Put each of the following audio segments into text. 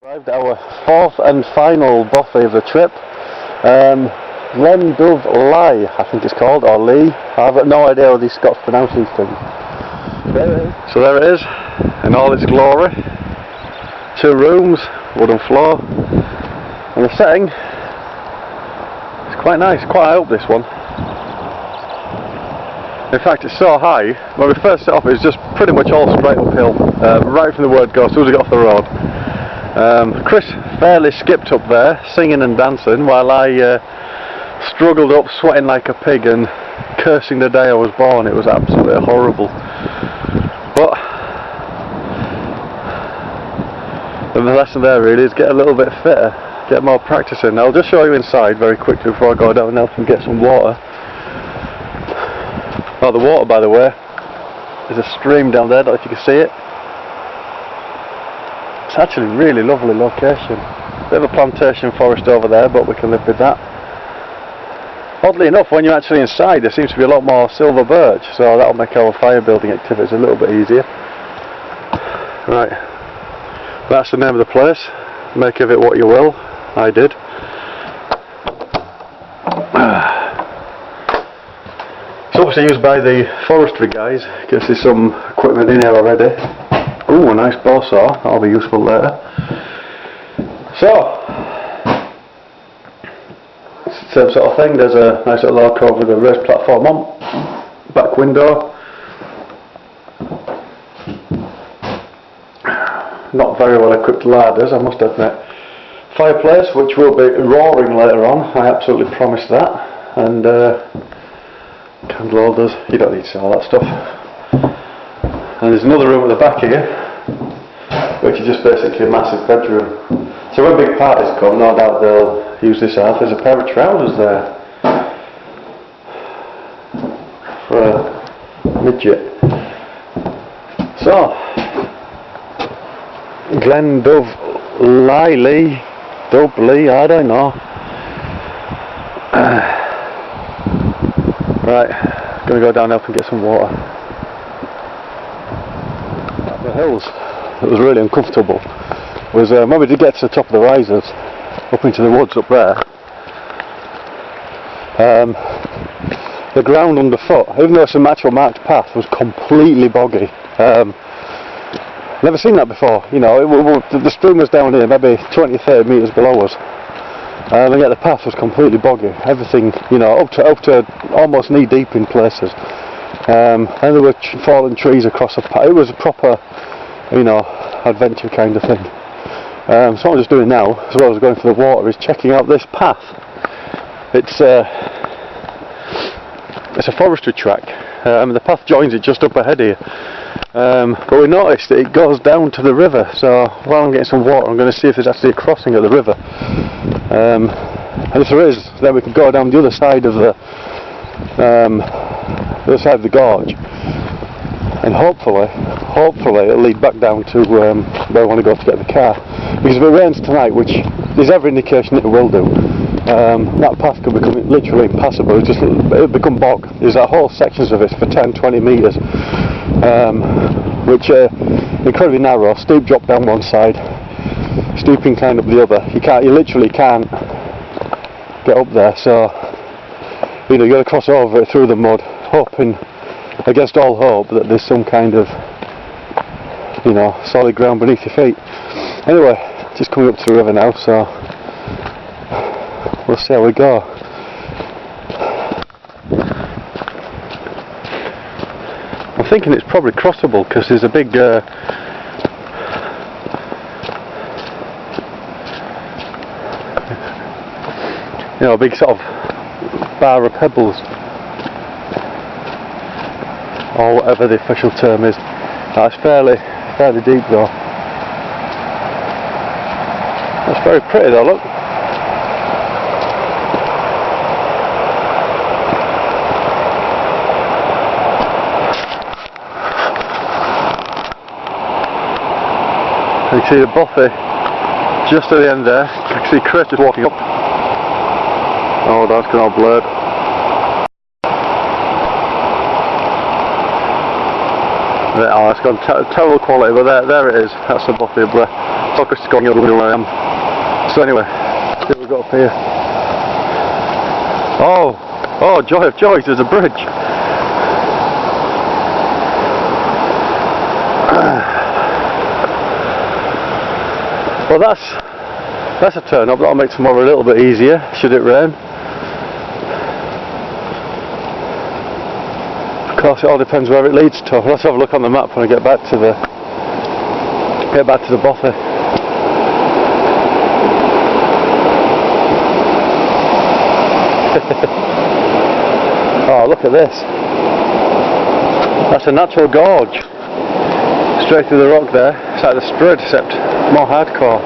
Arrived at our fourth and final buffet of the trip. Gleann Dubh Lighe, I think it's called, or Lee. I've got no idea how these Scots pronounce these things. So there it is, in all its glory. 2 rooms, wooden floor, and the setting is quite nice, quite high up, this one. In fact, it's so high, when we first set off it was just pretty much all straight uphill, right from the word go, as soon as we got off the road. Chris fairly skipped up there, singing and dancing, while I struggled up, sweating like a pig and cursing the day I was born. It was absolutely horrible. But the lesson there really is get a little bit fitter, get more practice in. I'll just show you inside very quickly before I go down and and get some water. Oh, the water, by the way, there's a stream down there, I don't know if you can see it. It's actually a really lovely location. Bit of a plantation forest over there, but we can live with that. Oddly enough, when you're actually inside, there seems to be a lot more silver birch, so that'll make our fire building activities a little bit easier. Right, that's the name of the place. Make of it what you will. I did. It's obviously used by the forestry guys, because there's some equipment in here already. Ooh, a nice bow saw, that'll be useful later. So, same sort of thing, there's a nice little alcove with a raised platform on, back window. Not very well equipped larders, I must admit. Fireplace, which will be roaring later on, I absolutely promise that. And candle holders, you don't need to see all that stuff. And there's another room at the back here, which is just basically a massive bedroom. So when big parties come, no doubt they'll use this out. There's a pair of trousers there for a midget. So, Gleann Dubh Lighe, Dubh Lee, I don't know. Right, gonna go down up and get some water. The hills, it was really uncomfortable. Was when we did get to the top of the risers, up into the woods up there, the ground underfoot, even though it's a natural marked path, was completely boggy. Never seen that before, you know. The stream was down here, maybe 20-30 metres below us, and yet the path was completely boggy. Everything, you know, up to almost knee deep in places. And there were fallen trees across the path. It was a proper, you know, adventure kind of thing. So what I'm just doing now, as well as going for the water, is checking out this path. It's a forestry track. The path joins it just up ahead here. But we noticed that it goes down to the river. So while I'm getting some water, I'm going to see if there's actually a crossing of the river. And if there is, then we can go down the other side of the gorge, and hopefully it'll lead back down to where I want to go to get the car. Because if it rains tonight, which there's every indication it will do, that path could become literally impassable. It'll become bog. There's that whole sections of it for 10-20 metres, which are incredibly narrow, steep drop down one side, steep incline up the other. You literally can't get up there, so you know, you got to cross over it through the mud, hoping against all hope that there's some kind of, you know, solid ground beneath your feet. Anyway, just coming up to the river now, so we'll see how we go. I'm thinking it's probably crossable because there's a big you know, a big sort of bar of pebbles, or whatever the official term is. It's fairly deep though. That's very pretty though, look. You can see the bothy just at the end there. You can see Chris just walking up. Oh, that's gone all blurred. Oh, it's got terrible quality, but there it is. That's the bothy of breath. focus going over where I am. So anyway, see what we've got up here. Oh, joy of joys, there's a bridge. Well, that's a turn up. That'll make tomorrow a little bit easier, should it rain. Of course, it all depends where it leads to. Let's have a look on the map when I get back to the bothy. Oh, look at this. That's a natural gorge. Straight through the rock there. It's like the Strud, except more hardcore.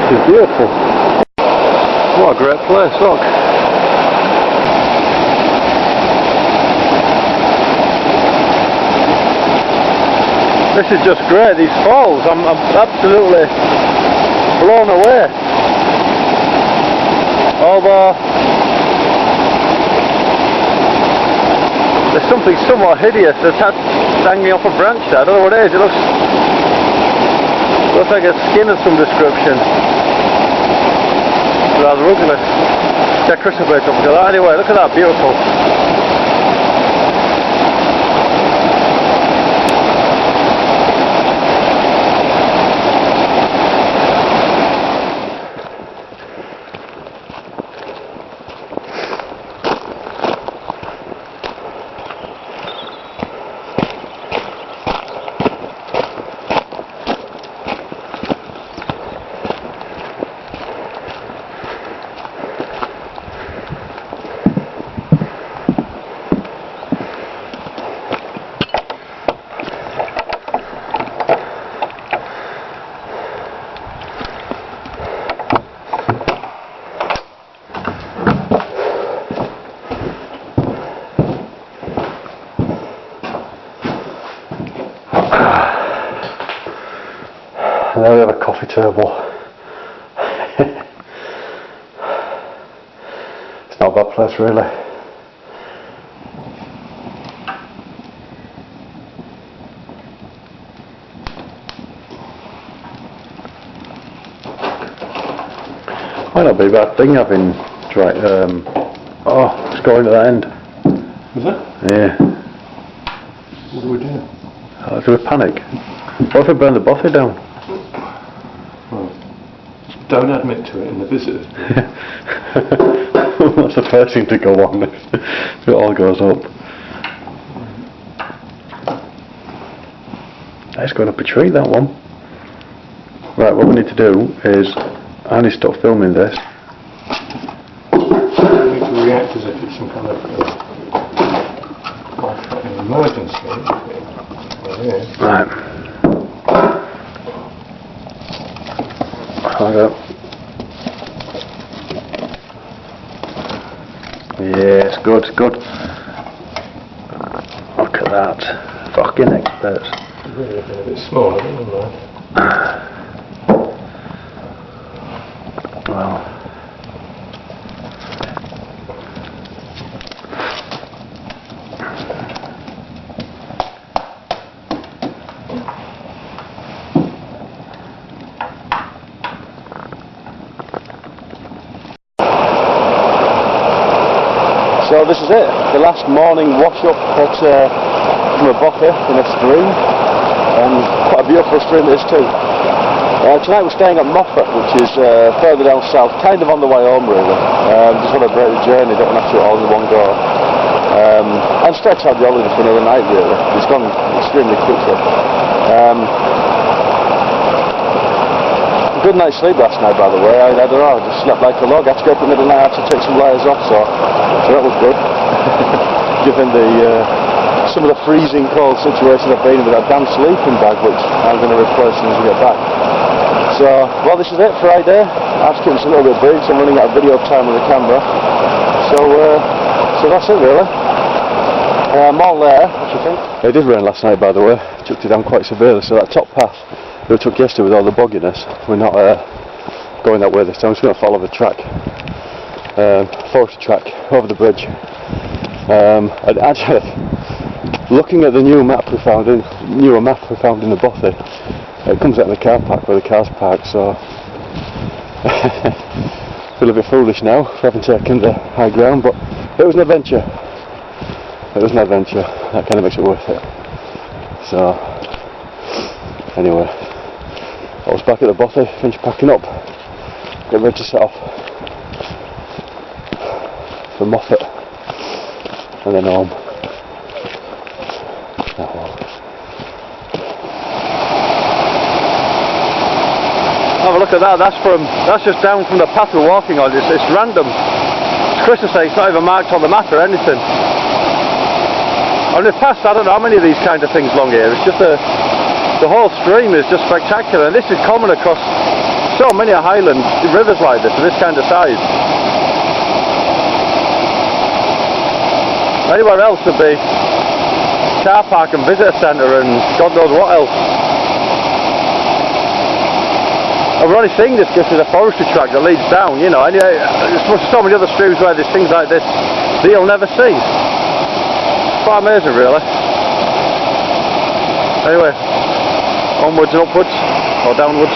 This is beautiful. What a great place, look. This is just great, these falls. I'm absolutely blown away. Although there's something somewhat hideous that's hanging off a branch there. I don't know what it is. It looks like a skin of some description. It's rather ugly. Get Christmas bait up. Anyway, look at that, beautiful. And there we have a coffee table. It's not a bad place really. Might not be a bad thing having tried. Oh, let's go into that end. Is it? Yeah. What do we do? Oh, do we panic? What if we burn the bothy down? Well, don't admit to it in the visitors. That's the first thing to go on if it all goes up. It's going up a tree, that one. Right, what we need to do is I need to stop filming this. We need to react as if it's some kind of an emergency. Right. Hang up. Yes, good, good. Look at that. Fucking experts. It's really been a bit small, isn't it? Well. So this is it, the last morning wash up from a bothy in a stream, and quite a beautiful stream it is too. Tonight we're staying at Moffat, which is further down south, kind of on the way home really. Just want to break the journey, don't want to do it all in one go. And stretch out the holiday for another night really. It's gone extremely quickly. Good night's sleep last night, by the way. I don't know, I just slept like a log. I had to go up in the middle of the night, I had to take some layers off, so that was good. Given some of the freezing cold situation I've been in with that damn sleeping bag, which I'm going to replace as soon as we get back. So, well, this is it, Friday. I have to keep us a little bit brief, so I'm running out of video time with the camera. So that's it, really. More there, what do you think? It did rain last night, by the way. It chucked it down quite severely, so that top path we took yesterday with all the bogginess, we're not going that way this time. We're just going to follow the track, forestry track over the bridge. And actually, looking at the newer map we found in the bothy, it comes out of the car park where the car's parked, so feel a bit foolish now for having taken the high ground, but it was an adventure. It was an adventure. That kind of makes it worth it. So anyway, I was back at the bothy, finished packing up, get ready to set off for Moffat and then home. Have a look at that, that's just down from the path we're walking on. It's random. As Chris is saying, it's not even marked on the map or anything. On the past, I don't know how many of these kind of things along here. It's just the whole stream is just spectacular, and this is common across so many highland rivers like this, of this kind of size. Anywhere else would be car park and visitor centre and God knows what else. And we're only seeing this because there's a forestry track that leads down, you know, and there's so many other streams where there's things like this that you'll never see. It's quite amazing, really. Anyway, onwards and upwards, or downwards.